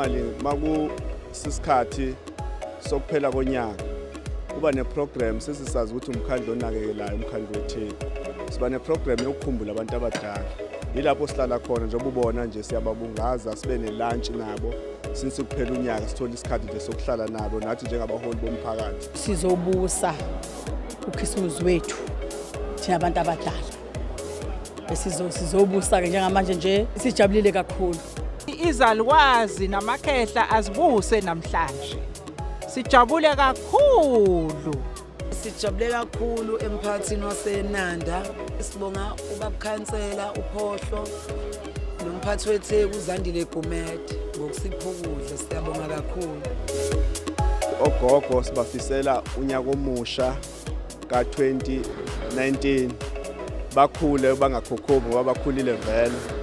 normally makusisikhathi sokuphela konyaka kuba neprogram sesisazi ukuthi umkhandlo onakekelayo umkhandlo wethini siba neprogram yokukhumbula abantu abadala yilapho sihlala khona njengoba ubona nje siyababungaza sibe nelunch nabo since kuphela unyaka sithola isikhathi nje sokuhlala nabo nathi njengabaholi bomphakathi sizobusa uKhisimusi wethu thina abantu abadala sizobusa ke njengamanje nje sijabulile kakhulu izalukwazi namakhehla azibuse namhlanje sijabule kakhulu sijabule kakhulu emphakathini waseNanda sibonga ubabukhansela uphohlo nomphathi wetheku uZandile Gumede ngokusipha ukudla siyabonga kakhulu ogogo sibafisela unyaka omusha ka2019 bakhule bangakhokhobi ngoba bakhulile vele